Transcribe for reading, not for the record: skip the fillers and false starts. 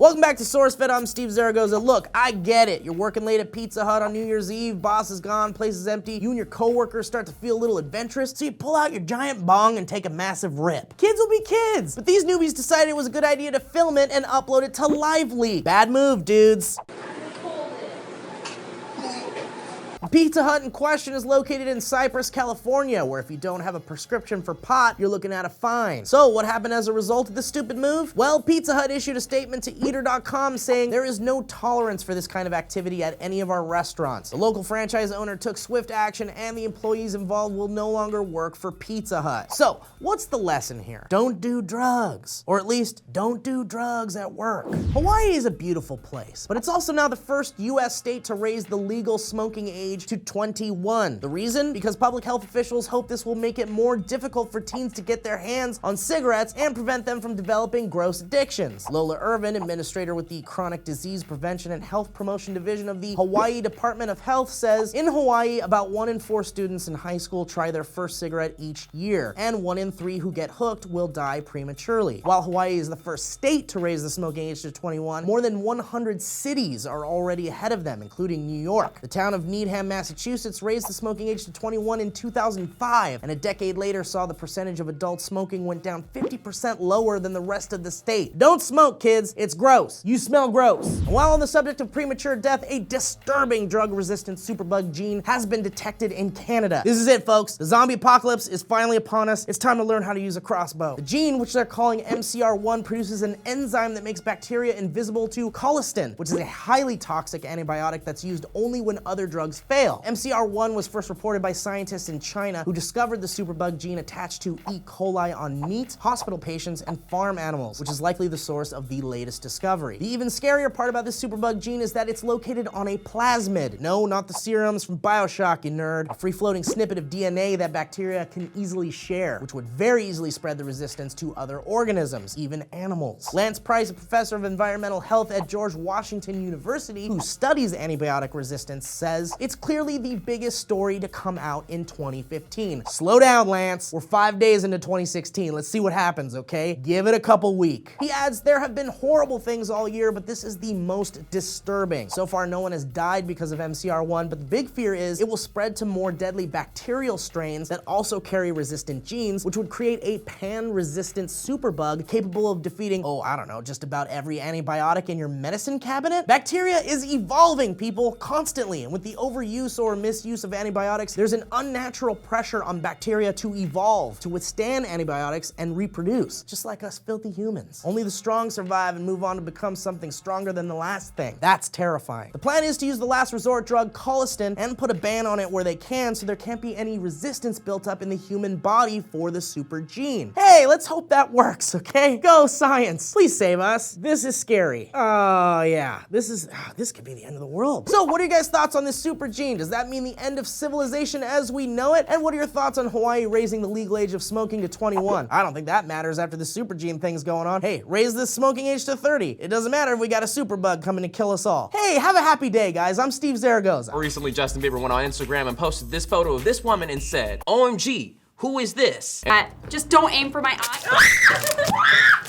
Welcome back to SourceFed. I'm Steve Zaragoza. Look, I get it. You're working late at Pizza Hut on New Year's Eve, boss is gone, place is empty, you and your coworkers start to feel a little adventurous, so you pull out your giant bong and take a massive rip. Kids will be kids, but these newbies decided it was a good idea to film it and upload it to Lively. Bad move, dudes. The Pizza Hut in question is located in Cypress, California, where if you don't have a prescription for pot, you're looking at a fine. So what happened as a result of this stupid move? Well, Pizza Hut issued a statement to Eater.com saying there is no tolerance for this kind of activity at any of our restaurants. The local franchise owner took swift action and the employees involved will no longer work for Pizza Hut. So what's the lesson here? Don't do drugs. Or at least don't do drugs at work. Hawaii is a beautiful place, but it's also now the first US state to raise the legal smoking age to 21. The reason? Because public health officials hope this will make it more difficult for teens to get their hands on cigarettes and prevent them from developing gross addictions. Lola Irvin, administrator with the Chronic Disease Prevention and Health Promotion Division of the Hawaii Department of Health, says in Hawaii, about 1 in 4 students in high school try their first cigarette each year, and 1 in 3 who get hooked will die prematurely. While Hawaii is the first state to raise the smoking age to 21, more than 100 cities are already ahead of them, including New York. The town of Needham, Massachusetts raised the smoking age to 21 in 2005, and a decade later saw the percentage of adult smoking went down 50% lower than the rest of the state. Don't smoke, kids. It's gross. You smell gross. And while on the subject of premature death, a disturbing drug-resistant superbug gene has been detected in Canada. This is it, folks. The zombie apocalypse is finally upon us. It's time to learn how to use a crossbow. The gene, which they're calling MCR1, produces an enzyme that makes bacteria invisible to colistin, which is a highly toxic antibiotic that's used only when other drugs fail. MCR1 was first reported by scientists in China who discovered the superbug gene attached to E. coli on meat, hospital patients, and farm animals, which is likely the source of the latest discovery. The even scarier part about this superbug gene is that it's located on a plasmid. No, not the serums from BioShock, you nerd. A free-floating snippet of DNA that bacteria can easily share, which would very easily spread the resistance to other organisms, even animals. Lance Price, a professor of environmental health at George Washington University who studies antibiotic resistance, says it's clearly the biggest story to come out in 2015. Slow down, Lance. We're 5 days into 2016. Let's see what happens, okay? Give it a couple weeks. He adds, there have been horrible things all year, but this is the most disturbing. So far, no one has died because of MCR1, but the big fear is it will spread to more deadly bacterial strains that also carry resistant genes, which would create a pan-resistant superbug capable of defeating, oh, I don't know, just about every antibiotic in your medicine cabinet? Bacteria is evolving, people, constantly, and with the overuse or misuse of antibiotics, there's an unnatural pressure on bacteria to evolve, to withstand antibiotics and reproduce, just like us filthy humans. Only the strong survive and move on to become something stronger than the last thing. That's terrifying. The plan is to use the last resort drug, colistin, and put a ban on it where they can so there can't be any resistance built up in the human body for the super gene. Hey, let's hope that works, okay? Go science. Please save us. This is scary. Oh yeah, this could be the end of the world. So what are you guys' thoughts on this super gene? Does that mean the end of civilization as we know it? And what are your thoughts on Hawaii raising the legal age of smoking to 21? I don't think that matters after the super gene thing's going on. Hey, raise the smoking age to 30. It doesn't matter if we got a superbug coming to kill us all. Hey, have a happy day, guys. I'm Steve Zaragoza. Recently, Justin Bieber went on Instagram and posted this photo of this woman and said, OMG, who is this? Just don't aim for my eye.